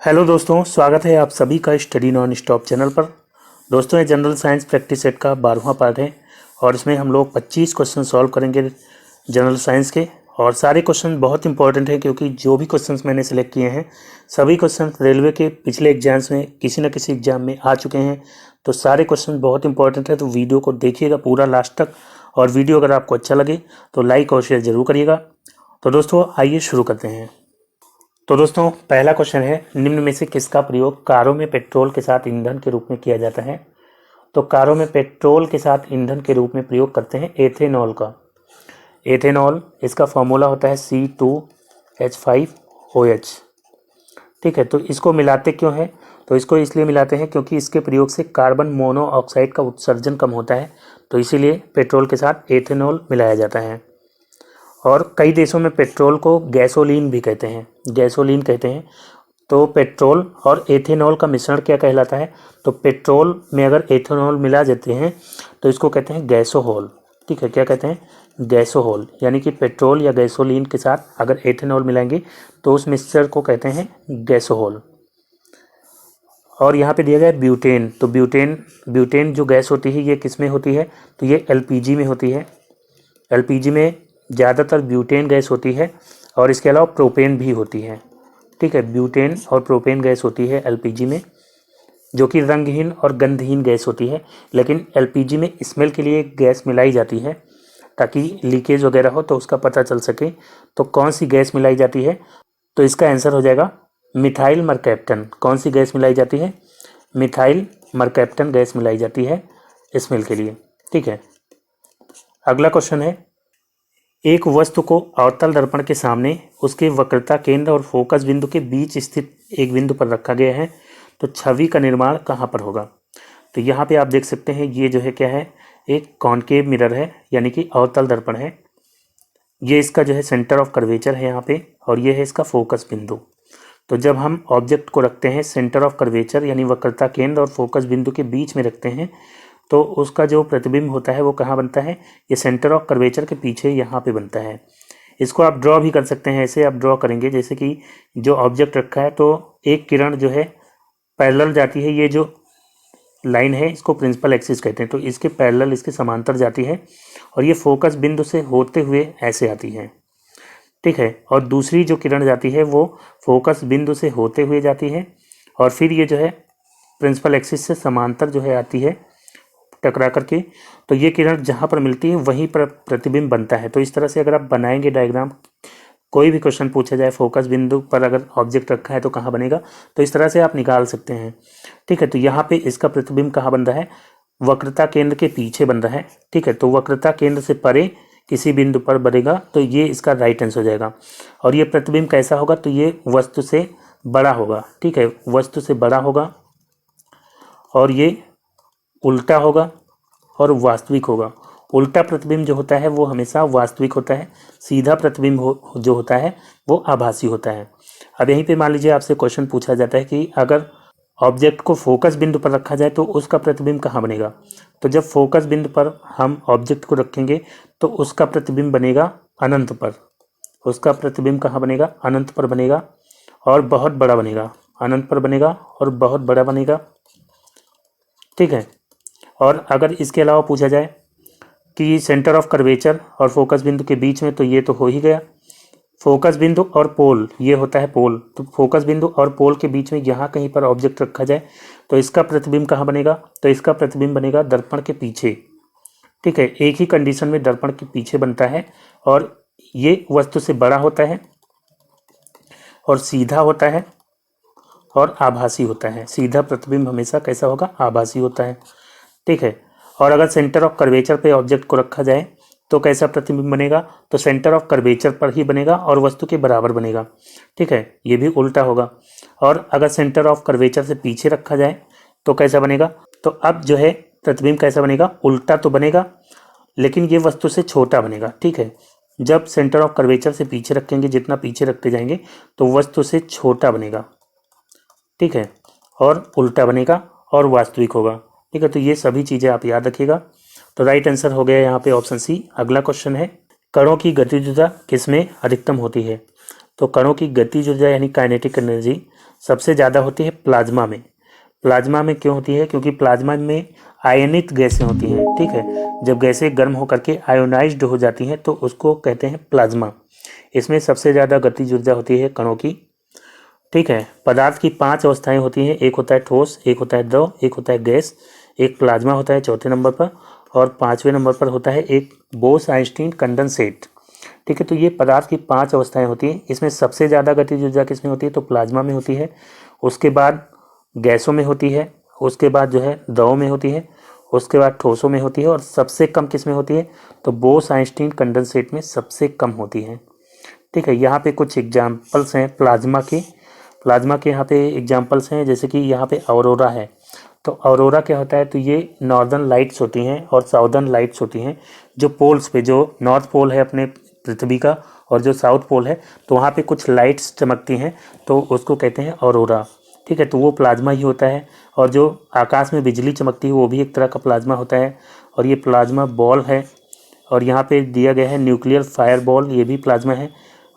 Hello दोस्तों, स्वागत है आप सभी का स्टडी नॉन स्टॉप चैनल पर। दोस्तों, ये जनरल साइंस प्रैक्टिस सेट का 12वां पार्ट है और इसमें हम लोग 25 क्वेश्चन सॉल्व करेंगे जनरल साइंस के। और सारे क्वेश्चन बहुत इंपॉर्टेंट हैं क्योंकि जो भी क्वेश्चंस मैंने सेलेक्ट किए हैं सभी क्वेश्चन रेलवे के पिछले एग्जाम्स में किसी न किसी एग्जाम में आ चुके हैं। तो सारे क्वेश्चन बहुत इंपॉर्टेंट है, तो वीडियो को देखिएगा पूरा लास्ट तक। और वीडियो अगर आपको अच्छा लगे तो लाइक और शेयर ज़रूर करिएगा। तो दोस्तों आइए शुरू करते हैं। तो दोस्तों, पहला क्वेश्चन है, निम्न में से किसका प्रयोग कारों में पेट्रोल के साथ ईंधन के रूप में किया जाता है? तो कारों में पेट्रोल के साथ ईंधन के रूप में प्रयोग करते हैं एथेनॉल का। एथेनॉल, इसका फॉर्मूला होता है C2H5OH। ठीक है, तो इसको मिलाते क्यों है? तो इसको इसलिए मिलाते हैं क्योंकि इसके प्रयोग से कार्बन मोनोऑक्साइड का उत्सर्जन कम होता है, तो इसीलिए पेट्रोल के साथ एथेनॉल मिलाया जाता है। और कई देशों में पेट्रोल को गैसोलीन भी कहते हैं, गैसोलीन कहते हैं। तो पेट्रोल और एथेनॉल का मिश्रण क्या कहलाता है? तो पेट्रोल में अगर एथेनॉल मिला देते हैं तो इसको कहते हैं गैसोहोल। ठीक है, क्या कहते हैं? गैसोहोल। यानी कि पेट्रोल या गैसोलीन के साथ अगर एथेनॉल मिलाएंगे तो उस मिक्सचर को कहते हैं गैसोहोल। और यहाँ पे दिया गया है ब्यूटेन। तो ब्यूटेन जो गैस होती है ये किस में होती है? तो ये एलपीजी में होती है। एलपीजी में ज़्यादातर ब्यूटेन गैस होती है और इसके अलावा प्रोपेन भी होती है। ठीक है, ब्यूटेन और प्रोपेन गैस होती है एलपीजी में, जो कि रंगहीन और गंधहीन गैस होती है। लेकिन एलपीजी में स्मेल के लिए गैस मिलाई जाती है ताकि लीकेज वगैरह हो तो उसका पता चल सके। तो कौन सी गैस मिलाई जाती है? तो इसका आंसर हो जाएगा मिथाइल मरकैप्टन। कौन सी गैस मिलाई जाती है? मिथाइल मरकैप्टन गैस मिलाई जाती है स्मेल के लिए। ठीक है, अगला क्वेश्चन है, एक वस्तु को अवतल दर्पण के सामने उसके वक्रता केंद्र और फोकस बिंदु के बीच स्थित एक बिंदु पर रखा गया है, तो छवि का निर्माण कहाँ पर होगा? तो यहाँ पे आप देख सकते हैं, ये जो है क्या है, एक कॉनकेव मिरर है, यानी कि अवतल दर्पण है। ये इसका जो है सेंटर ऑफ कर्वेचर है यहाँ पे, और ये है इसका फोकस बिंदु। तो जब हम ऑब्जेक्ट को रखते हैं सेंटर ऑफ कर्वेचर यानी वक्रता केंद्र और फोकस बिंदु के बीच में रखते हैं, तो उसका जो प्रतिबिंब होता है वो कहाँ बनता है? ये सेंटर ऑफ कर्वेचर के पीछे यहाँ पे बनता है। इसको आप ड्रॉ भी कर सकते हैं, ऐसे आप ड्रॉ करेंगे जैसे कि जो ऑब्जेक्ट रखा है तो एक किरण जो है पैरेलल जाती है। ये जो लाइन है इसको प्रिंसिपल एक्सिस कहते हैं, तो इसके पैरेलल, इसके समांतर जाती है और ये फोकस बिंदु से होते हुए ऐसे आती है। ठीक है, और दूसरी जो किरण जाती है वो फोकस बिंदु से होते हुए जाती है और फिर ये जो है प्रिंसिपल एक्सिस से समांतर जो है आती है टकरा करके। तो ये किरण जहाँ पर मिलती है वहीं पर प्रतिबिंब बनता है। तो इस तरह से अगर आप बनाएंगे डायग्राम, कोई भी क्वेश्चन पूछा जाए फोकस बिंदु पर अगर ऑब्जेक्ट रखा है तो कहाँ बनेगा, तो इस तरह से आप निकाल सकते हैं। ठीक है, तो यहाँ पे इसका प्रतिबिंब कहाँ बन रहा है? वक्रता केंद्र के पीछे बन रहा है। ठीक है, तो वक्रता केंद्र से परे किसी बिंदु पर बनेगा, तो ये इसका राइट आंसर हो जाएगा। और ये प्रतिबिंब कैसा होगा? तो ये वस्तु से बड़ा होगा। ठीक है, वस्तु से बड़ा होगा और ये उल्टा होगा और वास्तविक होगा। उल्टा प्रतिबिंब जो होता है वो हमेशा वास्तविक होता है, सीधा प्रतिबिंब जो होता है वो आभासी होता है। अब यहीं पे मान लीजिए आपसे क्वेश्चन पूछा जाता है कि अगर ऑब्जेक्ट को फोकस बिंदु पर रखा जाए तो उसका प्रतिबिंब कहाँ बनेगा? तो जब फोकस बिंदु पर हम ऑब्जेक्ट को रखेंगे तो उसका प्रतिबिंब बनेगा अनंत पर। उसका प्रतिबिंब कहाँ बनेगा? अनंत पर बनेगा और बहुत बड़ा बनेगा। अनंत पर बनेगा और बहुत बड़ा बनेगा। ठीक है, और अगर इसके अलावा पूछा जाए कि सेंटर ऑफ कर्वेचर और फोकस बिंदु के बीच में, तो ये तो हो ही गया। फोकस बिंदु और पोल, ये होता है पोल। तो फोकस बिंदु और पोल के बीच में यहाँ कहीं पर ऑब्जेक्ट रखा जाए तो इसका प्रतिबिंब कहाँ बनेगा? तो इसका प्रतिबिंब बनेगा दर्पण के पीछे। ठीक है, एक ही कंडीशन में दर्पण के पीछे बनता है और ये वस्तु से बड़ा होता है और सीधा होता है और आभासी होता है। सीधा प्रतिबिंब हमेशा कैसा होगा? आभासी होता है। ठीक है, और अगर सेंटर ऑफ कर्वेचर पे ऑब्जेक्ट को रखा जाए तो कैसा प्रतिबिंब बनेगा? तो सेंटर ऑफ कर्वेचर पर ही बनेगा और वस्तु के बराबर बनेगा। ठीक है, ये भी उल्टा होगा। और अगर सेंटर ऑफ कर्वेचर से पीछे रखा जाए तो कैसा बनेगा? तो अब जो है प्रतिबिंब कैसा बनेगा? उल्टा तो बनेगा लेकिन ये वस्तु से छोटा बनेगा। ठीक है, जब सेंटर ऑफ कर्वेचर से पीछे रखेंगे, जितना पीछे रखते जाएंगे तो वस्तु से छोटा बनेगा। ठीक है, और उल्टा बनेगा और वास्तविक होगा। ठीक है, तो ये सभी चीज़ें आप याद रखिएगा। तो राइट आंसर हो गया यहाँ पे ऑप्शन सी। अगला क्वेश्चन है, कणों की गतिज ऊर्जा किसमें अधिकतम होती है? तो कणों की गतिज ऊर्जा यानी काइनेटिक एनर्जी सबसे ज़्यादा होती है प्लाज्मा में। प्लाज्मा में क्यों होती है? क्योंकि प्लाज्मा में आयनित गैसें होती हैं, ठीक है। जब गैसें गर्म होकर के आयोनाइज्ड हो जाती हैं तो उसको कहते हैं प्लाज्मा। इसमें सबसे ज़्यादा गतिज ऊर्जा होती है कणों की, ठीक है। पदार्थ की 5 अवस्थाएं होती हैं, एक होता है ठोस, एक होता है द्रव, एक होता है गैस, एक प्लाज्मा होता है चौथे नंबर पर, और 5वें नंबर पर होता है एक बोस-आइंस्टीन कंडेंसेट, ठीक है। तो ये पदार्थ की 5 अवस्थाएं होती हैं। इसमें सबसे ज़्यादा गतिज ऊर्जा किसमें होती है? तो प्लाज्मा में होती है। उसके बाद गैसों में होती है, उसके बाद जो है द्रव में होती है, उसके बाद ठोसों में होती है, और सबसे कम किस में होती है? तो बोस-आइंस्टीन कंडेंसेट में सबसे कम होती है, ठीक है। यहाँ पे कुछ एग्जाम्पल्स हैं प्लाज्मा के यहाँ पे एग्जाम्पल्स हैं, जैसे कि यहाँ पे ऑरोरा है। तो ऑरोरा क्या होता है? तो ये नॉर्दर्न लाइट्स होती हैं और साउदर्न लाइट्स होती हैं, जो पोल्स पे, जो नॉर्थ पोल है अपने पृथ्वी का और जो साउथ पोल है, तो वहाँ पे कुछ लाइट्स चमकती हैं, तो उसको कहते हैं ऑरोरा, ठीक है। तो वो प्लाज्मा ही होता है। और जो आकाश में बिजली चमकती है वो भी एक तरह का प्लाज्मा होता है, और ये प्लाज्मा बॉल है। और यहाँ पे दिया गया है न्यूक्लियर फायर बॉल, ये भी प्लाज्मा है।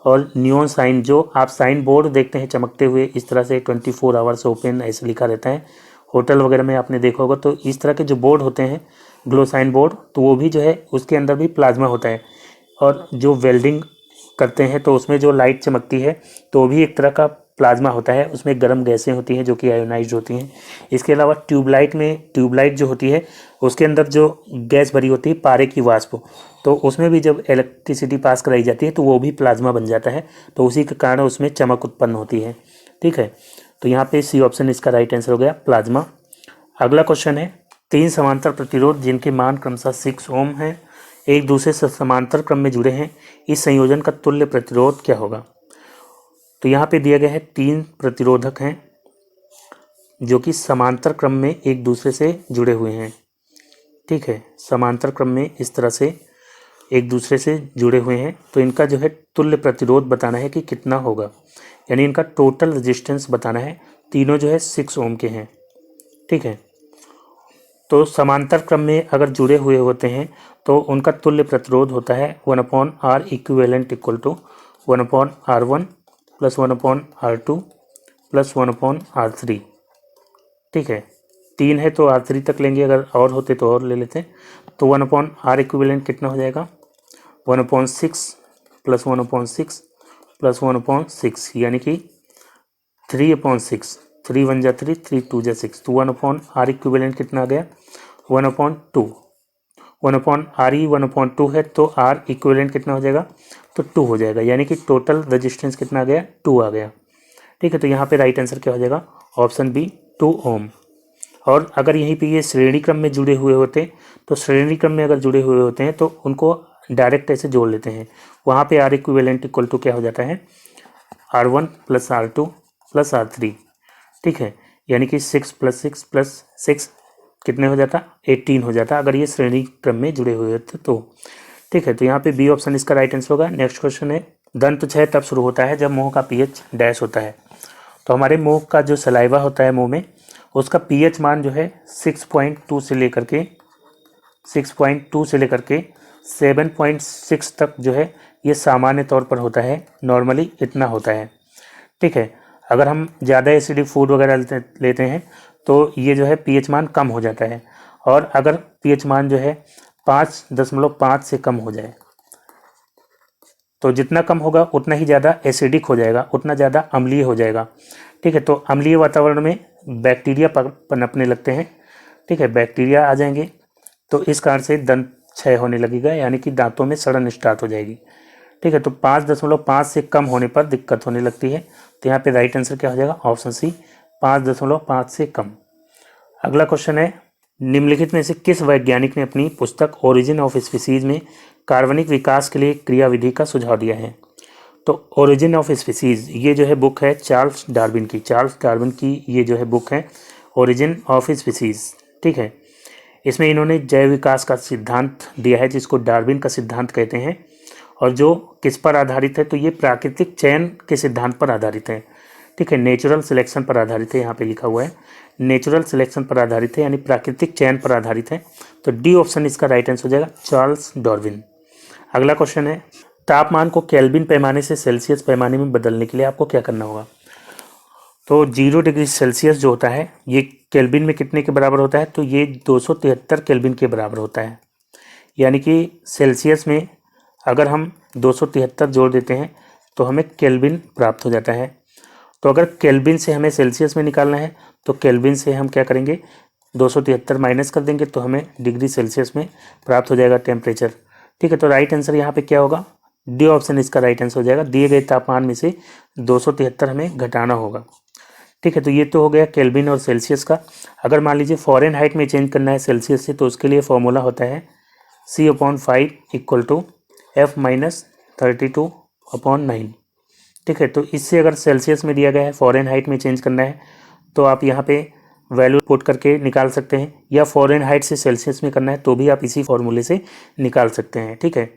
और नियॉन साइन, जो आप साइन बोर्ड देखते हैं चमकते हुए इस तरह से 24 आवर्स ओपन ऐसे लिखा रहता है, होटल वगैरह में आपने देखा होगा, तो इस तरह के जो बोर्ड होते हैं ग्लो साइन बोर्ड, तो वो भी जो है उसके अंदर भी प्लाज्मा होता है। और जो वेल्डिंग करते हैं तो उसमें जो लाइट चमकती है तो वो भी एक तरह का प्लाज्मा होता है, उसमें गर्म गैसें होती हैं जो कि आयोनाइज्ड होती हैं। इसके अलावा ट्यूबलाइट जो होती है उसके अंदर जो गैस भरी होती है पारे की वाष्प, तो उसमें भी जब इलेक्ट्रिसिटी पास कराई जाती है तो वो भी प्लाज्मा बन जाता है, तो उसी के कारण उसमें चमक उत्पन्न होती है, ठीक है। तो यहाँ पे सी ऑप्शन इसका राइट आंसर हो गया, प्लाज्मा। अगला क्वेश्चन है, 3 समांतर प्रतिरोध जिनके मान क्रमशः 6 ओम हैं, एक दूसरे से समांतर क्रम में जुड़े हैं, इस संयोजन का तुल्य प्रतिरोध क्या होगा? तो यहाँ पे दिया गया है 3 प्रतिरोधक हैं जो कि समांतर क्रम में एक दूसरे से जुड़े हुए हैं, ठीक है। समांतर क्रम में इस तरह से एक दूसरे से जुड़े हुए हैं, तो इनका जो है तुल्य प्रतिरोध बताना है कि कितना होगा, यानी इनका टोटल रेजिस्टेंस बताना है। तीनों जो है 6 ओम के हैं, ठीक है। तो समांतर क्रम में अगर जुड़े हुए होते हैं तो उनका तुल्य प्रतिरोध होता है 1/R equivalent equal to 1/R1 plus 1/R2 plus 1/R3, ठीक है। 3 है तो R3 तक लेंगे, अगर और होते तो और ले लेते हैं। तो 1/R इक्विवेलेंट कितना हो जाएगा? 1/6 प्लस 1/6 प्लस 1/6, यानी कि 3/6। 3 1 जा 3, 3 2 जा 6, तो 1/R इक्विवेलेंट कितना आ गया? 1/2। 1/RE 1/2 है तो R इक्विवेलेंट कितना हो जाएगा? तो 2 हो जाएगा, यानी कि टोटल रेजिस्टेंस कितना आ गया? 2 आ गया, ठीक है। तो यहाँ पे राइट आंसर क्या हो जाएगा? ऑप्शन बी, 2 ओम। और अगर यहीं पे ये श्रेणी क्रम में जुड़े हुए होते, तो श्रेणी क्रम में अगर जुड़े हुए होते हैं तो उनको डायरेक्ट ऐसे जोड़ लेते हैं। वहाँ पे R इक्विवेलेंट इक्वल टू क्या हो जाता है? R1 plus R2 plus R3, ठीक है। यानी कि 6 प्लस 6 प्लस 6 कितने हो जाता? 18 हो जाता, अगर ये श्रेणी क्रम में जुड़े हुए होते तो, ठीक है। तो यहाँ पे बी ऑप्शन इसका राइट आंसर होगा। नेक्स्ट क्वेश्चन है, दंत क्षय तब शुरू होता है जब मुंह का पीएच डैश होता है। तो हमारे मुंह का जो सलाइवा होता है मुंह में, उसका पीएच मान जो है 6.2 से लेकर के 7.6 तक जो है ये सामान्य तौर पर होता है, नॉर्मली इतना होता है, ठीक है। अगर हम ज़्यादा एसिडिक फूड वगैरह लेते हैं तो ये जो है पीएच मान कम हो जाता है, और अगर पीएच मान जो है 5.5 से कम हो जाए तो जितना कम होगा उतना ही ज़्यादा एसिडिक हो जाएगा, उतना ज़्यादा अम्लीय हो जाएगा, ठीक है। तो अम्लीय वातावरण में बैक्टीरिया पनपने लगते हैं, ठीक है, बैक्टीरिया आ जाएंगे, तो इस कारण से दंत क्षय होने लगेगा, यानी कि दांतों में सड़न स्टार्ट हो जाएगी, ठीक है। तो 5.5 से कम होने पर दिक्कत होने लगती है, तो यहाँ पे राइट आंसर क्या हो जाएगा? ऑप्शन सी, 5.5 से कम। अगला क्वेश्चन है, निम्नलिखित में से किस वैज्ञानिक ने अपनी पुस्तक ओरिजिन ऑफ स्पीसीज में कार्बनिक विकास के लिए क्रियाविधि का सुझाव दिया है? तो ओरिजिन ऑफ स्पीसीज ये जो है बुक है चार्ल्स डार्विन की ये जो है बुक है ओरिजिन ऑफ स्पीसीज, ठीक है। इसमें इन्होंने जैव विकास का सिद्धांत दिया है जिसको डार्विन का सिद्धांत कहते हैं, और जो किस पर आधारित है? तो ये प्राकृतिक चयन के सिद्धांत पर आधारित है, ठीक है। नेचुरल सिलेक्शन पर आधारित है, यहाँ पे लिखा हुआ है नेचुरल सिलेक्शन पर आधारित है, यानी प्राकृतिक चयन पर आधारित है। तो डी ऑप्शन इसका राइट आंसर हो जाएगा, चार्ल्स डार्विन। अगला क्वेश्चन है, तापमान को केल्विन पैमाने से सेल्सियस पैमाने में बदलने के लिए आपको क्या करना होगा? तो 0 डिग्री सेल्सियस जो होता है ये केल्विन में कितने के बराबर होता है, तो ये 273 केल्विन के बराबर होता है। यानी कि सेल्सियस में अगर हम 273 जोड़ देते हैं तो हमें केल्विन प्राप्त हो जाता है। तो अगर केल्विन से हमें सेल्सियस में निकालना है तो केल्विन से हम क्या करेंगे, 273 माइनस कर देंगे तो हमें डिग्री सेल्सियस में प्राप्त हो जाएगा टेम्परेचर। ठीक है, तो राइट आंसर यहाँ पे क्या होगा, डी ऑप्शन इसका राइट आंसर हो जाएगा। दिए गए तापमान में से 273 हमें घटाना होगा। ठीक है, तो ये तो हो गया केल्विन और सेल्सियस का। अगर मान लीजिए फ़ारेनहाइट में चेंज करना है सेल्सियस से, तो उसके लिए फॉर्मूला होता है C/5 इक्वल टू F-32/9। ठीक है, तो इससे अगर सेल्सियस में दिया गया है, फ़ारेनहाइट में चेंज करना है तो आप यहाँ पे वैल्यू पुट करके निकाल सकते हैं, या फ़ारेनहाइट से सेल्सियस में करना है तो भी आप इसी फॉर्मूले से निकाल सकते हैं। ठीक है,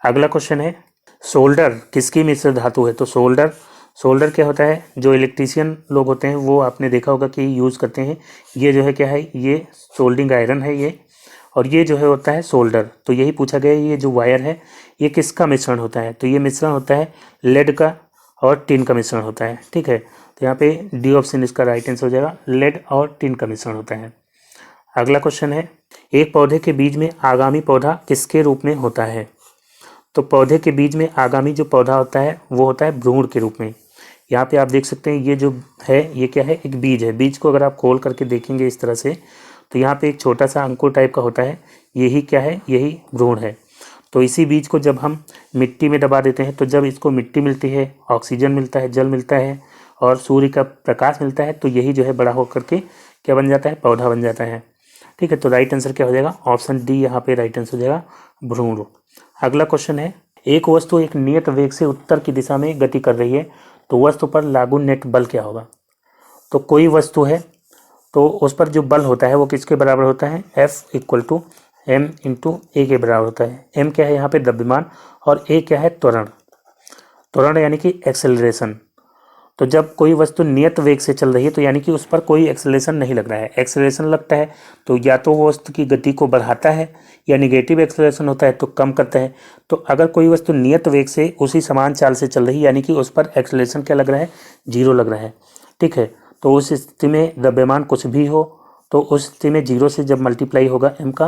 अगला क्वेश्चन है सोल्डर किसकी मिश्र धातु है। तो सोल्डर क्या होता है, जो इलेक्ट्रीशियन लोग होते हैं वो आपने देखा होगा कि यूज़ करते हैं। ये जो है क्या है, ये सोल्डिंग आयरन है ये, और ये जो है होता है सोल्डर। तो यही पूछा गया ये जो वायर है ये किसका मिश्रण होता है, तो ये मिश्रण होता है लेड का और टिन का मिश्रण होता है। ठीक है, तो यहाँ पे डी ऑप्शन इसका राइट आंसर हो जाएगा, लेड और टिन का मिश्रण होता है। अगला क्वेश्चन है एक पौधे के बीज में आगामी पौधा किसके रूप में होता है। तो पौधे के बीज में आगामी जो पौधा होता है वो होता है भ्रूण के रूप में। यहाँ पे आप देख सकते हैं ये जो है ये क्या है, एक बीज है। बीज को अगर आप खोल करके देखेंगे इस तरह से तो यहाँ पे एक छोटा सा अंकुर टाइप का होता है, यही क्या है, यही भ्रूण है। तो इसी बीज को जब हम मिट्टी में दबा देते हैं तो जब इसको मिट्टी मिलती है, ऑक्सीजन मिलता है, जल मिलता है और सूर्य का प्रकाश मिलता है, तो यही जो है बड़ा होकर के क्या बन जाता है, पौधा बन जाता है। ठीक है, तो राइट आंसर क्या हो जाएगा, ऑप्शन डी यहाँ पे राइट आंसर हो जाएगा, भ्रूण। अगला क्वेश्चन है एक वस्तु एक नियत वेग से उत्तर की दिशा में गति कर रही है तो वस्तु पर लागू नेट बल क्या होगा। तो कोई वस्तु है तो उस पर जो बल होता है वो किसके बराबर होता है, F=m×a के बराबर होता है। m क्या है यहाँ पे, द्रव्यमान, और a क्या है, त्वरण यानी कि एक्सेलरेशन। तो जब कोई वस्तु नियत वेग से चल रही है तो यानी कि उस पर कोई एक्सेलरेशन नहीं लग रहा है। एक्सेलरेशन लगता है तो या तो वो वस्तु की गति को बढ़ाता है, या निगेटिव एक्सेलरेशन होता है तो कम करता है। तो अगर कोई वस्तु नियत वेग से उसी समान चाल से चल रही है यानी कि उस पर एक्सेलरेशन क्या लग रहा है, 0 लग रहा है। ठीक है, तो उस स्थिति में द्रव्यमान कुछ भी हो तो उस स्थिति में 0 से जब मल्टीप्लाई होगा m का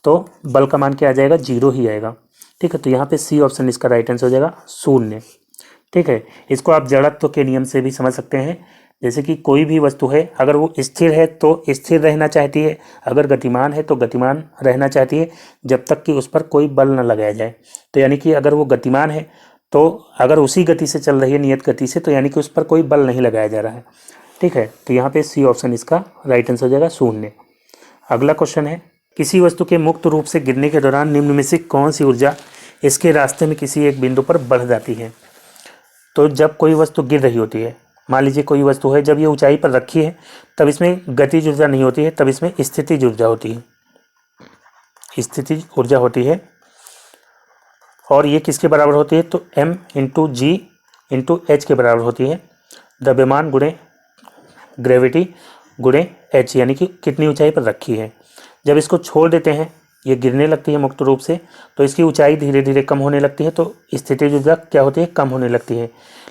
तो बल का मान क्या आ जाएगा, 0 ही आएगा। ठीक है, तो यहाँ पे सी ऑप्शन इसका राइट आंसर हो जाएगा, 0। ठीक है, इसको आप जड़त्व के नियम से भी समझ सकते हैं। जैसे कि कोई भी वस्तु है अगर वो स्थिर है तो स्थिर रहना चाहती है, अगर गतिमान है तो गतिमान रहना चाहती है, जब तक कि उस पर कोई बल न लगाया जाए। तो यानी कि अगर वो गतिमान है तो अगर उसी गति से चल रही है, नियत गति से, तो यानी कि उस पर कोई बल नहीं लगाया जा रहा है। ठीक है, तो यहाँ पे सी ऑप्शन इसका राइट आंसर हो जाएगा, 0। अगला क्वेश्चन है किसी वस्तु के मुक्त रूप से गिरने के दौरान निम्न में से कौन सी ऊर्जा इसके रास्ते में किसी एक बिंदु पर बढ़ जाती है। तो जब कोई वस्तु गिर रही होती है, मान लीजिए कोई वस्तु है, जब ये ऊंचाई पर रखी है तब इसमें गतिज ऊर्जा नहीं होती है, तब इसमें स्थितिज ऊर्जा होती है, स्थितिज ऊर्जा होती है। और ये किसके बराबर होती है, तो m×g×h के बराबर होती है, द्रव्यमान गुणे ग्रेविटी गुणे h, यानी कि कितनी ऊंचाई पर रखी है। जब इसको छोड़ देते हैं, ये गिरने लगती है मुक्त रूप से, तो इसकी ऊंचाई धीरे धीरे कम होने लगती है, तो स्थितिज ऊर्जा क्या होती है, कम होने लगती है।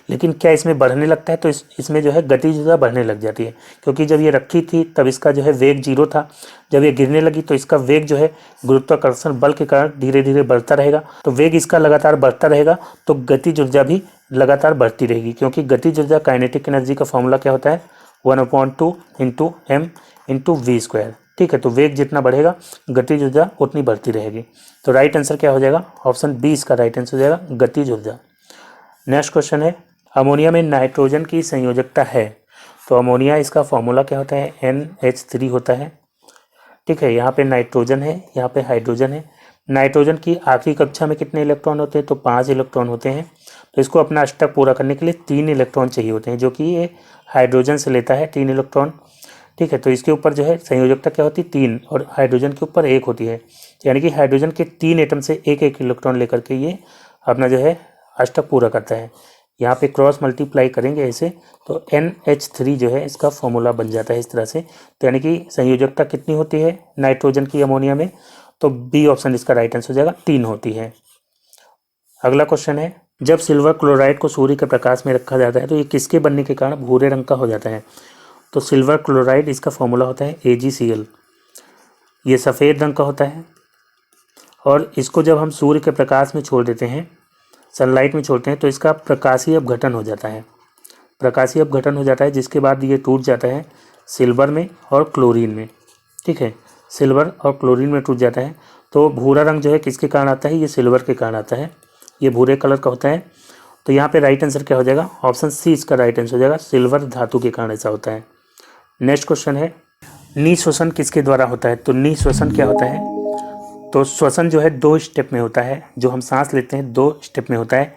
लेकिन क्या इसमें बढ़ने लगता है, तो इसमें जो है गतिज ऊर्जा बढ़ने लग जाती है, क्योंकि जब ये रखी थी तब इसका जो है वेग 0 था, जब ये गिरने लगी तो इसका वेग जो है गुरुत्वाकर्षण बल के कारण धीरे धीरे बढ़ता रहेगा। तो वेग इसका लगातार बढ़ता रहेगा तो गतिज ऊर्जा भी लगातार बढ़ती रहेगी, क्योंकि गतिज ऊर्जा काइनेटिक एनर्जी का फॉर्मूला क्या होता है, 1/2 m×v²। ठीक है, तो वेग जितना बढ़ेगा गतिज ऊर्जा उतनी बढ़ती रहेगी। तो राइट आंसर क्या हो जाएगा, ऑप्शन बी इसका राइट आंसर हो जाएगा, गतिज ऊर्जा। नेक्स्ट क्वेश्चन है अमोनिया में नाइट्रोजन की संयोजकता है। तो अमोनिया इसका फॉर्मूला क्या होता है, NH3 होता है। ठीक है, यहाँ पे नाइट्रोजन है, यहाँ पे हाइड्रोजन है। नाइट्रोजन की आखिरी कक्षा में कितने इलेक्ट्रॉन होते हैं, तो 5 इलेक्ट्रॉन होते हैं। तो इसको अपना अष्टक पूरा करने के लिए 3 इलेक्ट्रॉन चाहिए होते हैं, जो कि ये हाइड्रोजन से लेता है 3 इलेक्ट्रॉन। ठीक है, तो इसके ऊपर जो है संयोजकता क्या होती है, 3, और हाइड्रोजन के ऊपर 1 होती है। यानी कि हाइड्रोजन के 3 एटम से 1-1 इलेक्ट्रॉन लेकर के ये अपना जो है अष्टक पूरा करता है। यहाँ पे क्रॉस मल्टीप्लाई करेंगे ऐसे तो NH3 जो है इसका फॉर्मूला बन जाता है इस तरह से। तो यानी कि संयोजकता कितनी होती है नाइट्रोजन की अमोनिया में, तो बी ऑप्शन इसका राइट आंसर हो जाएगा, 3 होती है। अगला क्वेश्चन है जब सिल्वर क्लोराइड को सूर्य के प्रकाश में रखा जाता है तो ये किसके बनने के कारण भूरे रंग का हो जाता है? तो सिल्वर क्लोराइड, इसका फॉर्मूला होता है AgCl। ये सफ़ेद रंग का होता है और इसको जब हम सूर्य के प्रकाश में छोड़ देते हैं, सनलाइट में छोड़ते हैं, तो इसका प्रकाशीय अपघटन हो जाता है। प्रकाशीय अपघटन हो जाता है जिसके बाद ये टूट जाता है सिल्वर में और क्लोरीन में। ठीक है, सिल्वर और क्लोरीन में टूट जाता है। तो भूरा रंग जो है किसके कारण आता है? ये सिल्वर के कारण आता है, ये भूरे कलर का होता है। तो यहाँ पे राइट आंसर क्या हो जाएगा? ऑप्शन सी इसका राइट आंसर हो जाएगा, सिल्वर धातु के कारण ऐसा होता है। नेक्स्ट क्वेश्चन है, निःश्वसन किसके द्वारा होता है? तो निःश्वसन क्या होता है? तो श्वसन जो है 2 स्टेप में होता है। जो हम सांस लेते हैं 2 स्टेप में होता है।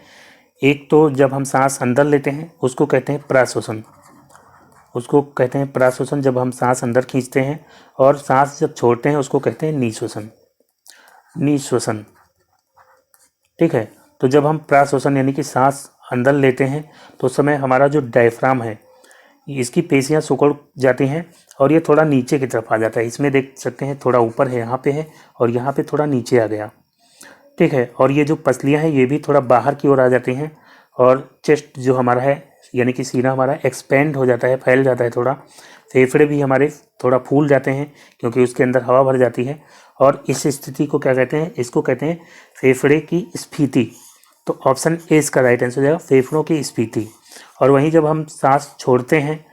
एक तो जब हम सांस अंदर लेते हैं उसको कहते हैं प्राश्वसन, उसको कहते हैं प्राश्वसन जब हम सांस अंदर खींचते हैं, और सांस जब छोड़ते हैं उसको कहते हैं निःश्वसन, निःश्वसन। ठीक है, तो जब हम प्राश्वसन यानी कि सांस अंदर लेते हैं तो उस समय हमारा जो डायफ्राम है इसकी पेशियां सिकुड़ जाती हैं और ये थोड़ा नीचे की तरफ आ जाता है। इसमें देख सकते हैं थोड़ा ऊपर है, यहाँ पे है, और यहाँ पे थोड़ा नीचे आ गया। ठीक है, और ये जो पसलियाँ हैं ये भी थोड़ा बाहर की ओर आ जाती हैं, और चेस्ट जो हमारा है यानी कि सीना हमारा एक्सपेंड हो जाता है, फैल जाता है थोड़ा। फेफड़े भी हमारे थोड़ा फूल जाते हैं क्योंकि उसके अंदर हवा भर जाती है, और इस स्थिति को क्या कहते हैं? इसको कहते हैं फेफड़े की स्फीति। तो ऑप्शन ए इसका राइट आंसर हो जाएगा, फेफड़ों की स्फीति। और वहीं जब हम सांस छोड़ते हैं,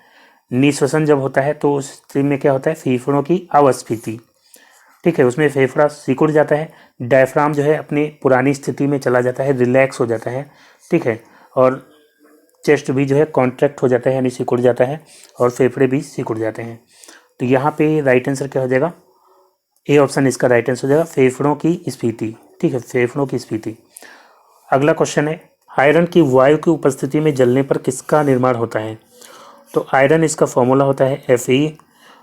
निःश्वसन जब होता है, तो उस स्थिति में क्या होता है? फेफड़ों की अवस्फीति। ठीक है, उसमें फेफड़ा सिकुड़ जाता है, डायफ्राम जो है अपनी पुरानी स्थिति में चला जाता है, रिलैक्स हो जाता है। ठीक है, और चेस्ट भी जो है कॉन्ट्रैक्ट हो जाता है यानी सिकुड़ जाता है, और फेफड़े भी सिकुड़ जाते हैं। तो यहाँ पे राइट आंसर क्या हो जाएगा? ए ऑप्शन इसका राइट आंसर हो जाएगा, फेफड़ों की स्फीति। ठीक है, फेफड़ों की स्फीति। अगला क्वेश्चन है, आयरन की वायु की उपस्थिति में जलने पर किसका निर्माण होता है? तो आयरन, इसका फॉर्मूला होता है Fe,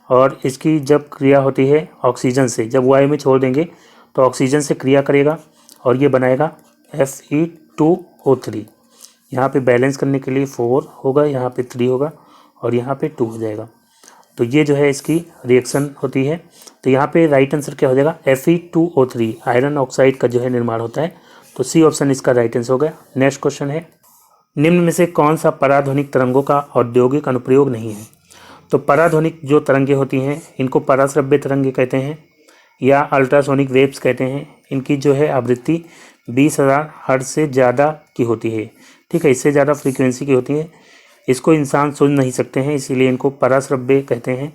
और इसकी जब क्रिया होती है ऑक्सीजन से, जब वायु में छोड़ देंगे तो ऑक्सीजन से क्रिया करेगा और ये बनाएगा Fe2O3। यहाँ पे बैलेंस करने के लिए 4 होगा, यहाँ पे 3 होगा और यहाँ पे 2 हो जाएगा। तो ये जो है इसकी रिएक्शन होती है। तो यहाँ पे राइट आंसर क्या हो जाएगा? Fe2O3 आयरन ऑक्साइड का जो है निर्माण होता है। तो सी ऑप्शन इसका राइट आंसर हो गया। नेक्स्ट क्वेश्चन है, निम्न में से कौन सा पराध्वनिक तरंगों का औद्योगिक अनुप्रयोग नहीं है? तो पराध्वनिक जो तरंगे होती हैं इनको पराश्रव्य तरंगे कहते हैं या अल्ट्रासोनिक वेव्स कहते हैं। इनकी जो है आवृत्ति 20,000 हर्ट्ज से ज़्यादा की होती है। ठीक है, इससे ज़्यादा फ्रीक्वेंसी की होती है। इसको इंसान सुन नहीं सकते हैं, इसीलिए इनको पराश्रव्य कहते हैं।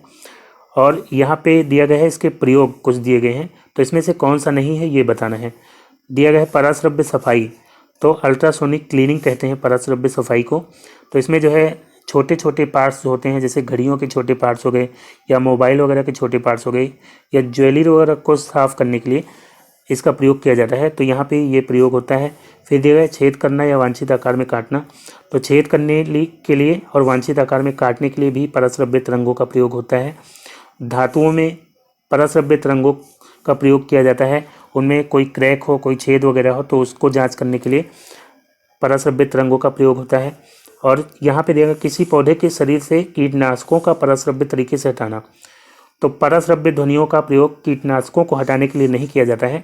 और यहाँ पे दिया गया है इसके प्रयोग कुछ दिए गए हैं, तो इसमें से कौन सा नहीं है ये बताना है। दिया गया है पराश्रव्य सफाई, तो अल्ट्रासोनिक क्लीनिंग कहते हैं पराश्रव्य सफाई को। तो इसमें जो है छोटे छोटे पार्ट्स होते हैं, जैसे घड़ियों के छोटे पार्ट्स हो गए या मोबाइल वगैरह के छोटे पार्ट्स हो गए या ज्वेलरी वगैरह को साफ़ करने के लिए इसका प्रयोग किया जाता है। तो यहाँ पे ये प्रयोग होता है। फिर दिया गया छेद करना या वांछित आकार में काटना, तो छेद करने के लिए और वांछित आकार में काटने के लिए भी पराश्रव्य तरंगों का प्रयोग होता है। धातुओं में पराश्रव्य तरंगों का प्रयोग किया जाता है, उनमें कोई क्रैक हो, कोई छेद वगैरह हो तो उसको जांच करने के लिए पराश्रव्य तरंगों का प्रयोग होता है। और यहाँ पे देखा किसी पौधे के शरीर से कीटनाशकों का पराश्रव्य तरीके से हटाना, तो पराश्रव्य ध्वनियों का प्रयोग कीटनाशकों को हटाने के लिए नहीं किया जाता है।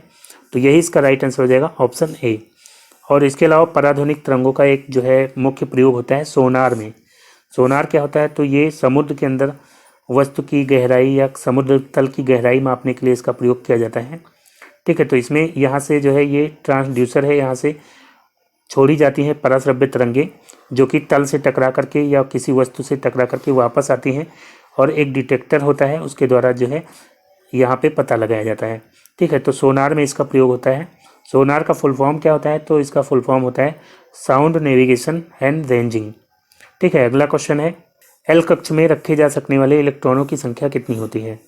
तो यही इसका राइट आंसर हो जाएगा, ऑप्शन ए। और इसके अलावा पराध्वनिक तरंगों का एक जो है मुख्य प्रयोग होता है सोनार में। सोनार क्या होता है? तो ये समुद्र के अंदर वस्तु की गहराई या समुद्र तल की गहराई मापने के लिए इसका प्रयोग किया जाता है। ठीक है, तो इसमें यहाँ से जो है ये ट्रांसड्यूसर है, यहाँ से छोड़ी जाती हैं पराश्रव्य तरंगे जो कि तल से टकरा करके या किसी वस्तु से टकरा करके वापस आती हैं, और एक डिटेक्टर होता है उसके द्वारा जो है यहाँ पे पता लगाया जाता है। ठीक है, तो सोनार में इसका प्रयोग होता है। सोनार का फुल फॉर्म क्या होता है? तो इसका फुल फॉर्म होता है साउंड नेविगेशन एंड रेंजिंग। ठीक है, अगला क्वेश्चन है, एल कक्ष में रखे जा सकने वाले इलेक्ट्रॉनों की संख्या कितनी होती है?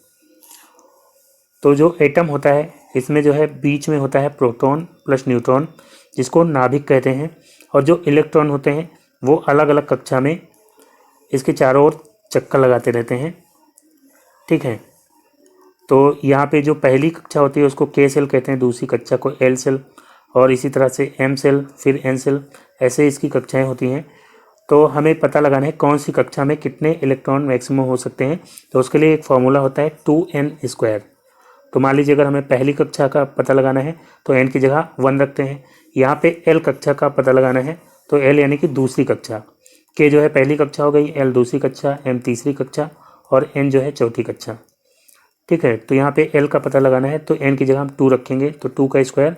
तो जो एटम होता है इसमें जो है बीच में होता है प्रोटॉन प्लस न्यूट्रॉन, जिसको नाभिक कहते हैं, और जो इलेक्ट्रॉन होते हैं वो अलग अलग कक्षा में इसके चारों ओर चक्कर लगाते रहते हैं। ठीक है, तो यहाँ पे जो पहली कक्षा होती है उसको के सेल कहते हैं, दूसरी कक्षा को एल सेल, और इसी तरह से एम सेल, फिर एन सेल, ऐसे इसकी कक्षाएं होती हैं। तो हमें पता लगाना है कौन सी कक्षा में कितने इलेक्ट्रॉन मैक्सिमम हो सकते हैं। तो उसके लिए एक फॉर्मूला होता है 2n²। तो मान लीजिए अगर हमें पहली कक्षा का पता लगाना है तो n की जगह 1 रखते हैं। यहाँ पे l कक्षा का पता लगाना है तो l यानी कि दूसरी कक्षा, k जो है पहली कक्षा हो गई, l दूसरी कक्षा, m तीसरी कक्षा और n जो है चौथी कक्षा। ठीक है, तो यहाँ पे l का पता लगाना है तो n की जगह हम 2 रखेंगे, तो 2 का स्क्वायर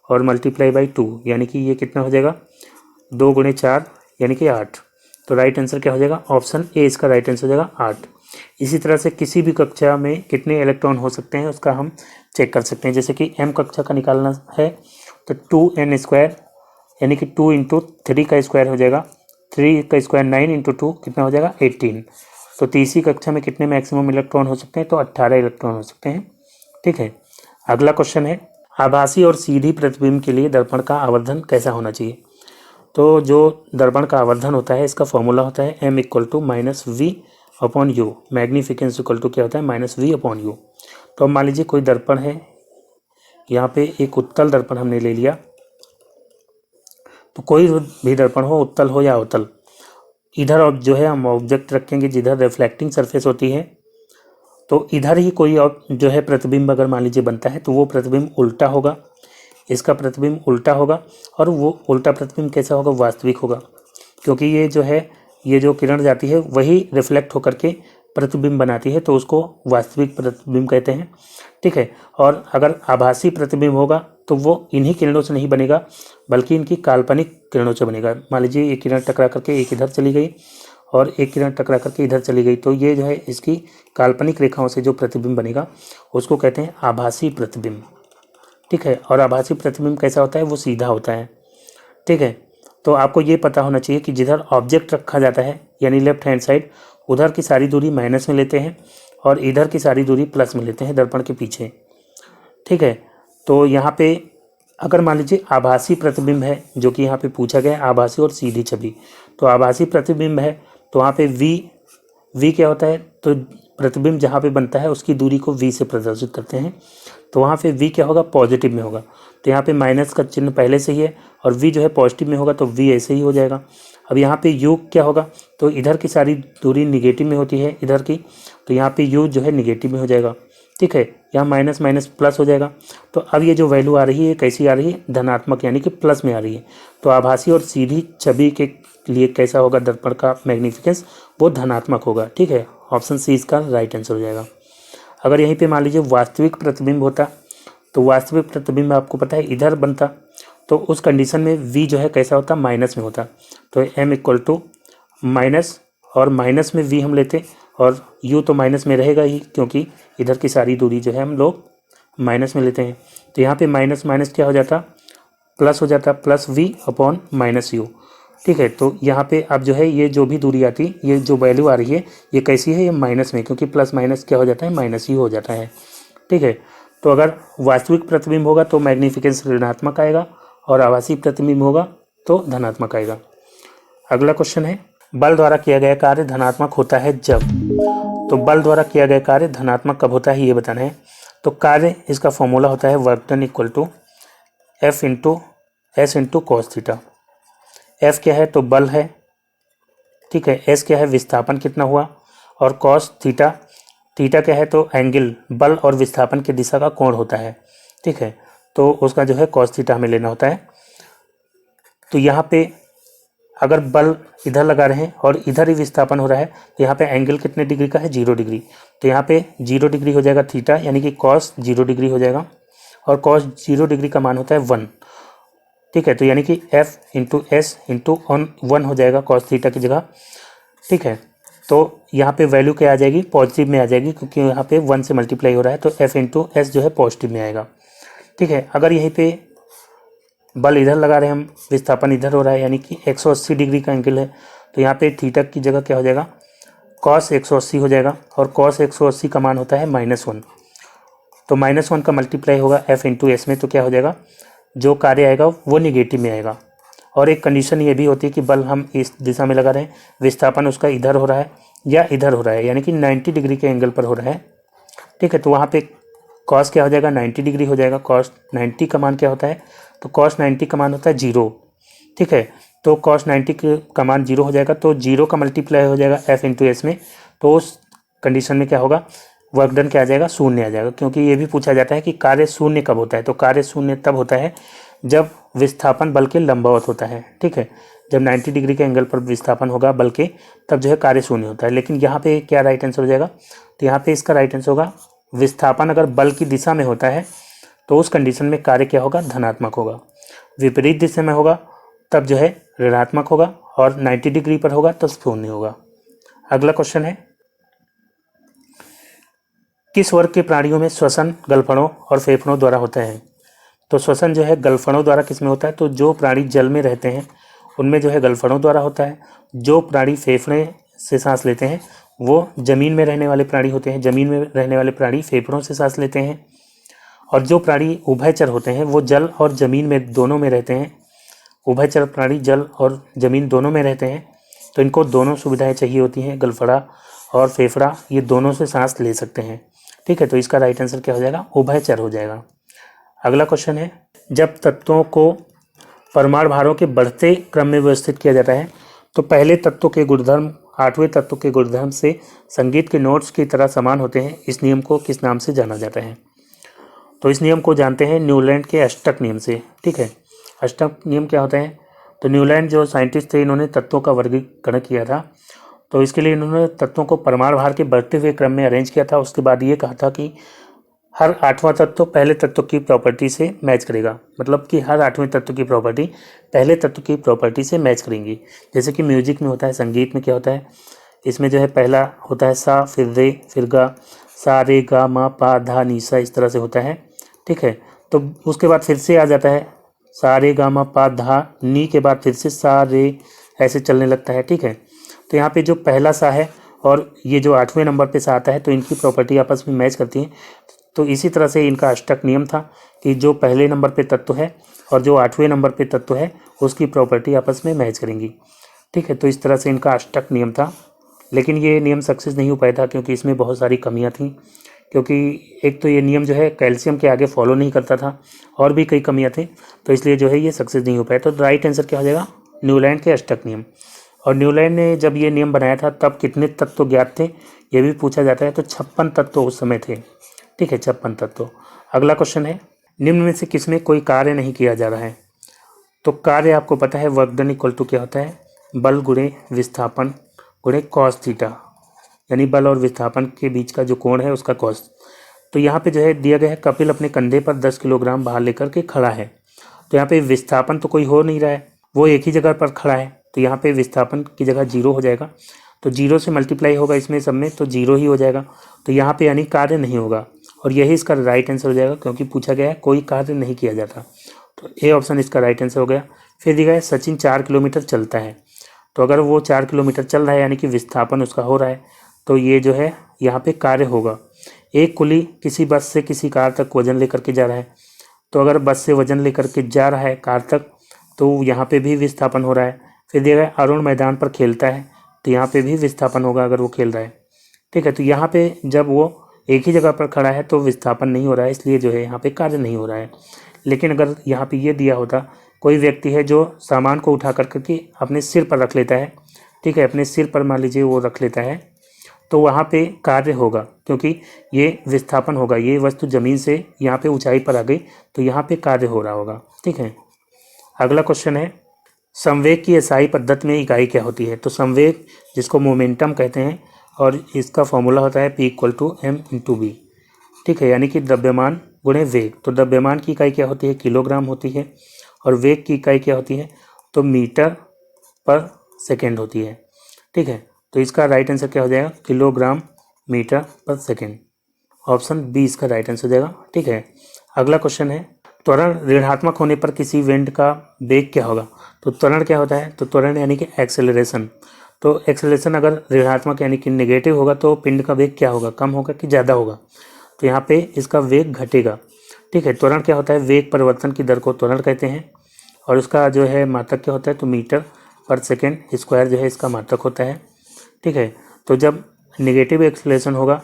और मल्टीप्लाई बाई 2 यानी कि ये कितना हो जाएगा 2 गुणे 4 यानी कि 8। तो राइट आंसर क्या हो जाएगा, ऑप्शन ए इसका राइट आंसर हो जाएगा 8। इसी तरह से किसी भी कक्षा में कितने इलेक्ट्रॉन हो सकते हैं उसका हम चेक कर सकते हैं। जैसे कि m कक्षा का निकालना है तो 2n स्क्वायर यानी कि 2 इंटू 3 का स्क्वायर हो जाएगा, 3 का स्क्वायर 9 इंटू 2 कितना हो जाएगा 18। तो तीसरी कक्षा में कितने मैक्सिमम इलेक्ट्रॉन हो सकते हैं, तो 18 इलेक्ट्रॉन हो सकते हैं। ठीक है, अगला क्वेश्चन है आभासी और सीधी प्रतिबिंब के लिए दर्पण का आवर्धन कैसा होना चाहिए। तो जो दर्पण का आवर्धन होता है इसका फॉर्मूला होता है m equal to minus V upon U, magnificence equal to क्या होता है माइनस वी अपॉन यू। तो अब मान लीजिए कोई दर्पण है, यहाँ पे एक उत्तल दर्पण हमने ले लिया, तो कोई भी दर्पण हो उत्तल हो या अवतल, इधर अब जो है हम ऑब्जेक्ट रखेंगे जिधर रिफ्लेक्टिंग सरफेस होती है, तो इधर ही कोई और जो है प्रतिबिंब अगर मान लीजिए बनता है तो वो प्रतिबिंब उल्टा होगा, इसका प्रतिबिंब उल्टा होगा और वो उल्टा प्रतिबिंब कैसा होगा, वास्तविक होगा, क्योंकि ये जो है ये जो किरण जाती है वही रिफ्लेक्ट होकर के प्रतिबिंब बनाती है, तो उसको वास्तविक प्रतिबिंब कहते हैं। ठीक है, और अगर आभासी प्रतिबिंब होगा तो वो इन्हीं किरणों से नहीं बनेगा बल्कि इनकी काल्पनिक किरणों से बनेगा। मान लीजिए एक किरण टकरा करके एक इधर चली गई और एक किरण टकरा करके इधर चली गई, तो ये जो है इसकी काल्पनिक रेखाओं से जो प्रतिबिंब बनेगा उसको कहते हैं आभासी प्रतिबिंब। ठीक है, और आभासी प्रतिबिंब कैसा होता है, वो सीधा होता है। ठीक है, तो आपको ये पता होना चाहिए कि जिधर ऑब्जेक्ट रखा जाता है यानी लेफ्ट हैंड साइड, उधर की सारी दूरी माइनस में लेते हैं और इधर की सारी दूरी प्लस में लेते हैं दर्पण के पीछे। ठीक है, तो यहाँ पे अगर मान लीजिए आभासी प्रतिबिंब है, जो कि यहाँ पे पूछा गया है आभासी और सीधी छवि, तो आभासी प्रतिबिंब है तो वहाँ पे v क्या होता है, तो प्रतिबिंब जहाँ पे बनता है उसकी दूरी को v से प्रदर्शित करते हैं, तो वहाँ पे v क्या होगा, पॉजिटिव में होगा। तो यहाँ पे माइनस का चिन्ह पहले से ही है और v जो है पॉजिटिव में होगा तो v ऐसे ही हो जाएगा। अब यहाँ पे u क्या होगा, तो इधर की सारी दूरी निगेटिव में होती है इधर की, तो यहाँ पे u जो है निगेटिव में हो जाएगा। ठीक है, यहाँ माइनस माइनस प्लस हो जाएगा। तो अब ये जो वैल्यू आ रही है कैसी आ रही है, धनात्मक यानी कि प्लस में आ रही है। तो आभासी और सीधी छवि के लिए कैसा होगा दर्पण का मैग्नीफिकेंस, वो धनात्मक होगा। ठीक है, ऑप्शन सी इसका राइट आंसर हो जाएगा। अगर यहीं पे मान लीजिए वास्तविक प्रतिबिंब होता, तो वास्तविक प्रतिबिंब आपको पता है इधर बनता, तो उस कंडीशन में v जो है कैसा होता, माइनस में होता। तो m इक्वल टू माइनस और माइनस में v हम लेते और u तो माइनस में रहेगा ही क्योंकि इधर की सारी दूरी जो है हम लोग माइनस में लेते हैं। तो यहाँ पे माइनस माइनस क्या हो जाता, प्लस हो जाता, plus v upon minus you. ठीक है, तो यहाँ पे अब जो है ये जो भी दूरी आती, ये जो वैल्यू आ रही है ये कैसी है, ये माइनस में, क्योंकि प्लस माइनस क्या हो जाता है, माइनस ही हो जाता है। ठीक है, तो अगर वास्तविक प्रतिबिंब होगा तो मैग्नीफिकेंस ऋणात्मक आएगा और आभासी प्रतिबिंब होगा तो धनात्मक आएगा। अगला क्वेश्चन है बल द्वारा किया गया कार्य धनात्मक होता है जब। तो बल द्वारा किया गया कार्य धनात्मक कब होता है ये बताना है। तो कार्य इसका फॉर्मूला होता है work done equal to F into S into cos theta. F क्या है, तो बल है। ठीक है, एस क्या है, विस्थापन कितना हुआ, और कॉस थीटा, थीटा क्या है, तो एंगल बल और विस्थापन की दिशा का कोण होता है। ठीक है, तो उसका जो है कॉस थीटा हमें लेना होता है। तो यहाँ पे अगर बल इधर लगा रहे हैं और इधर ही विस्थापन हो रहा है तो यहाँ पे एंगल कितने डिग्री का है, 0 डिग्री। तो यहाँ पे 0 डिग्री हो जाएगा थीटा, यानी कि कॉस 0 डिग्री हो जाएगा और कॉस 0 डिग्री का मान होता है 1। ठीक है, तो यानी कि एफ इंटू एस इंटू 1 हो जाएगा कॉस थीटा की जगह। ठीक है, तो यहाँ पे वैल्यू क्या आ जाएगी, पॉजिटिव में आ जाएगी क्योंकि यहाँ पे 1 से मल्टीप्लाई हो रहा है, तो एफ इंटू एस जो है पॉजिटिव में आएगा। ठीक है, अगर यहीं पे बल इधर लगा रहे हैं हम, विस्थापन इधर हो रहा है यानी कि 180 डिग्री का एंगल है, तो यहाँ पे थीटा की जगह क्या हो जाएगा, कॉस 180 हो जाएगा और कॉस 180 का मान होता है -1। तो -1 का मल्टीप्लाई होगा एफ इंटू एस में, तो क्या हो जाएगा, जो कार्य आएगा वो निगेटिव में आएगा। और एक कंडीशन ये भी होती है कि बल हम इस दिशा में लगा रहे हैं, विस्थापन उसका इधर हो रहा है या इधर हो रहा है, यानी कि 90 डिग्री के एंगल पर हो रहा है। ठीक है, तो वहाँ पे कॉस क्या हो जाएगा, 90 डिग्री हो जाएगा। कॉस 90 का मान क्या होता है, तो कॉस 90 का मान होता है 0। ठीक है, तो कॉस 90 का मान 0 हो जाएगा, तो 0 का मल्टीप्लाई हो जाएगा एफ इंटू एस में। तो उस कंडीशन में क्या होगा, वर्क डन क्या आ जाएगा, शून्य आ जाएगा। क्योंकि ये भी पूछा जाता है कि कार्य शून्य कब होता है, तो कार्य शून्य तब होता है जब विस्थापन बल के लंबवत होता है। ठीक है, जब 90 डिग्री के एंगल पर विस्थापन होगा बल के, तब जो है कार्य शून्य होता है। लेकिन यहाँ पे क्या राइट आंसर हो जाएगा, तो यहाँ पे इसका राइट आंसर होगा विस्थापन अगर बल की दिशा में होता है तो उस कंडीशन में कार्य क्या होगा, धनात्मक होगा। विपरीत दिशा में होगा तब जो है ऋणात्मक होगा, और 90 डिग्री पर होगा तब शून्य होगा। अगला क्वेश्चन है, किस वर्ग के प्राणियों में श्वसन गलफड़ों और फेफड़ों द्वारा होता है। तो श्वसन जो है गलफड़ों द्वारा किस में होता है, तो जो प्राणी जल में रहते हैं उनमें जो है गलफड़ों द्वारा होता है। जो प्राणी फेफड़े से सांस लेते हैं वो जमीन में रहने वाले प्राणी होते हैं, जमीन में रहने वाले प्राणी फेफड़ों से सांस लेते हैं। और जो प्राणी उभयचर होते हैं वो जल और जमीन में दोनों में रहते हैं। उभयचर प्राणी जल और जमीन दोनों में रहते हैं, तो इनको दोनों सुविधाएं चाहिए होती हैं, गलफड़ा और फेफड़ा ये दोनों से सांस ले सकते हैं। ठीक है, तो इसका राइट आंसर क्या हो जाएगा, उभयचर हो जाएगा। अगला क्वेश्चन है, जब तत्वों को परमाणु भारों के बढ़ते क्रम में व्यवस्थित किया जाता है तो पहले तत्व के गुणधर्म 8वें तत्व के गुणधर्म से संगीत के नोट्स की तरह समान होते हैं। इस नियम को किस नाम से जाना जाता है, तो इस नियम को जानते हैं न्यूलैंड के अष्टक नियम से। ठीक है, अष्टक नियम क्या होता है, तो न्यूलैंड जो साइंटिस्ट थे इन्होंने तत्वों का वर्गीकरण किया था। तो इसके लिए इन्होंने तत्वों को परमाणु भार के बढ़ते हुए क्रम में अरेंज किया था। उसके बाद ये कहा था कि हर 8वां तत्व पहले तत्व की प्रॉपर्टी से मैच करेगा, मतलब कि हर 8वें तत्व की प्रॉपर्टी पहले तत्व की प्रॉपर्टी से मैच करेंगी। जैसे कि म्यूजिक में होता है, संगीत में क्या होता है, इसमें जो है पहला होता है सा, फिर रे, फिर गा, सा रे गा मा पा धा नी सा, इस तरह से होता है। ठीक है, तो उसके बाद फिर से आ जाता है सा रे गा मा पा धा नी के बाद फिर से सा रे, ऐसे चलने लगता है। ठीक है, तो यहाँ पे जो पहला सा है और ये जो 8वें नंबर पे सा आता है तो इनकी प्रॉपर्टी आपस में मैच करती है। तो इसी तरह से इनका अष्टक नियम था कि जो पहले नंबर पे तत्व है और जो 8वें नंबर पे तत्व है उसकी प्रॉपर्टी आपस में मैच करेंगी। ठीक है, तो इस तरह से इनका अष्टक नियम था। लेकिन ये नियम सक्सेस नहीं हो पाया था क्योंकि इसमें बहुत सारी कमियां थी। क्योंकि एक तो ये नियम जो है कैल्शियम के आगे फॉलो नहीं करता था और भी कई कमियां थी, तो इसलिए जो है ये सक्सेस नहीं हो पाया। तो राइट आंसर क्या हो जाएगा, न्यूलैंड के अष्टक नियम। और न्यूलैंड ने जब ये नियम बनाया था तब कितने तत्व ज्ञात थे ये भी पूछा जाता है, तो 56 तत्व उस समय थे। ठीक है, 56 तत्व। अगला क्वेश्चन है, निम्न में से किसमें कोई कार्य नहीं किया जा रहा है। तो कार्य आपको पता है वर्क डन इक्वल टू क्या होता है, बल गुणे विस्थापन गुणे कॉस थीटा, यानी बल और विस्थापन के बीच का जो कोण है उसका कॉस। तो यहाँ पे जो है दिया गया है कपिल अपने कंधे पर 10 किलोग्राम भार लेकर के खड़ा है। तो यहाँ पे विस्थापन तो कोई हो नहीं रहा है, वो एक ही जगह पर खड़ा है, तो यहाँ पे विस्थापन की जगह 0 हो जाएगा। तो 0 से मल्टीप्लाई होगा इसमें सब में, तो 0 ही हो जाएगा। तो यहाँ पे यानी कार्य नहीं होगा, और यही इसका राइट आंसर हो जाएगा क्योंकि पूछा गया है कोई कार्य नहीं किया जाता। तो ए ऑप्शन इसका राइट आंसर हो गया। फिर दिया है सचिन 4 किलोमीटर चलता है। तो अगर वो 4 किलोमीटर चल रहा है यानी कि विस्थापन उसका हो रहा है, तो ये जो है यहाँ पे कार्य होगा। एक कुली किसी बस से किसी कार तक वजन लेकर के जा रहा है, तो अगर बस से वजन लेकर के जा रहा है कार तक तो यहाँ पे भी विस्थापन हो रहा है। फिर दिया गया अरुण मैदान पर खेलता है, तो यहाँ पे भी विस्थापन होगा अगर वो खेल रहा है। ठीक है, तो यहाँ पे जब वो एक ही जगह पर खड़ा है तो विस्थापन नहीं हो रहा है, इसलिए जो है यहाँ पे कार्य नहीं हो रहा है। लेकिन अगर यहाँ पे ये दिया होता कोई व्यक्ति है जो सामान को उठा कर के अपने सिर पर रख लेता है, ठीक है, अपने सिर पर मान लीजिए वो रख लेता है, तो वहाँ पे कार्य होगा क्योंकि ये विस्थापन होगा। ये वस्तु ज़मीन से यहाँ पे ऊंचाई पर आ गई तो यहाँ पे कार्य हो रहा होगा। ठीक है, अगला क्वेश्चन है, संवेग की एसआई पद्धति में इकाई क्या होती है। तो संवेग जिसको मोमेंटम कहते हैं और इसका फॉर्मूला होता है P = m/v। ठीक है, यानी कि द्रव्यमान गुणे वेग। तो द्रव्यमान की इकाई क्या होती है, किलोग्राम होती है, और वेग की इकाई क्या होती है, तो मीटर पर सेकेंड होती है। ठीक है, तो इसका राइट आंसर क्या हो जाएगा, किलोग्राम मीटर पर सेकेंड। ऑप्शन बी इसका राइट आंसर हो जाएगा। ठीक है, अगला क्वेश्चन है, त्वरण ऋणात्मक होने पर किसी विंड का वेग क्या होगा। तो त्वरण क्या होता है, तो त्वरण यानी कि एक्सेलरेशन। तो एक्सेलरेशन अगर ऋणात्मक यानी कि नेगेटिव होगा तो पिंड का वेग क्या होगा, कम होगा कि ज़्यादा होगा, तो यहाँ पे इसका वेग घटेगा। ठीक है, त्वरण क्या होता है, वेग परिवर्तन की दर को त्वरण कहते हैं, और उसका जो है मात्रक क्या होता है, तो मीटर पर सेकेंड स्क्वायर जो है इसका मात्रक होता है। ठीक है, तो जब नेगेटिव एक्सेलरेशन होगा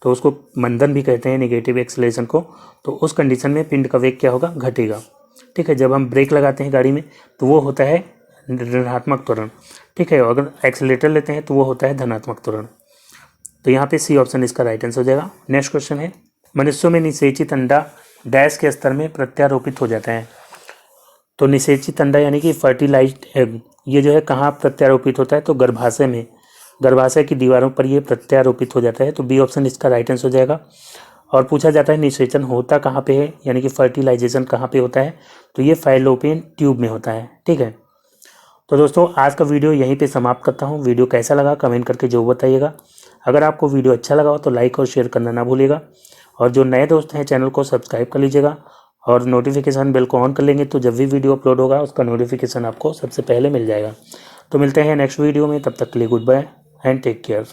तो उसको मंदन भी कहते हैं नेगेटिव एक्सेलरेशन को, तो उस कंडीशन में पिंड का वेग क्या होगा, घटेगा। ठीक है, जब हम ब्रेक लगाते हैं गाड़ी में तो वो होता है ऋणात्मक त्वरण। ठीक है, अगर एक्सेलेटर लेते हैं तो वो होता है धनात्मक त्वरण। तो तो यहाँ पे सी ऑप्शन इसका राइट आंसर हो जाएगा। नेक्स्ट क्वेश्चन है, मनुष्यों में निषेचित अंडा डैश के स्तर में प्रत्यारोपित हो जाता है। तो निषेचित अंडा यानी कि फर्टिलाइज्ड एग, ये जो है कहाँ प्रत्यारोपित होता है, तो गर्भाशय में, गर्भाशय की दीवारों पर ये प्रत्यारोपित हो जाता है। तो बी ऑप्शन इसका राइट आंसर हो जाएगा। और पूछा जाता है निषेचन होता कहाँ पे है, यानी कि फर्टिलाइजेशन कहाँ पे होता है, तो ये फैलोपियन ट्यूब में होता है। ठीक है, तो दोस्तों आज का वीडियो यहीं पे समाप्त करता हूँ। वीडियो कैसा लगा कमेंट करके जो बताइएगा। अगर आपको वीडियो अच्छा लगा हो तो लाइक और शेयर करना ना भूलिएगा। और जो नए दोस्त हैं चैनल को सब्सक्राइब कर लीजिएगा और नोटिफिकेशन बेल को ऑन कर लेंगे, तो जब भी वीडियो अपलोड होगा उसका नोटिफिकेशन आपको सबसे पहले मिल जाएगा। तो मिलते हैं नेक्स्ट वीडियो में, तब तक के लिए goodbye and take care.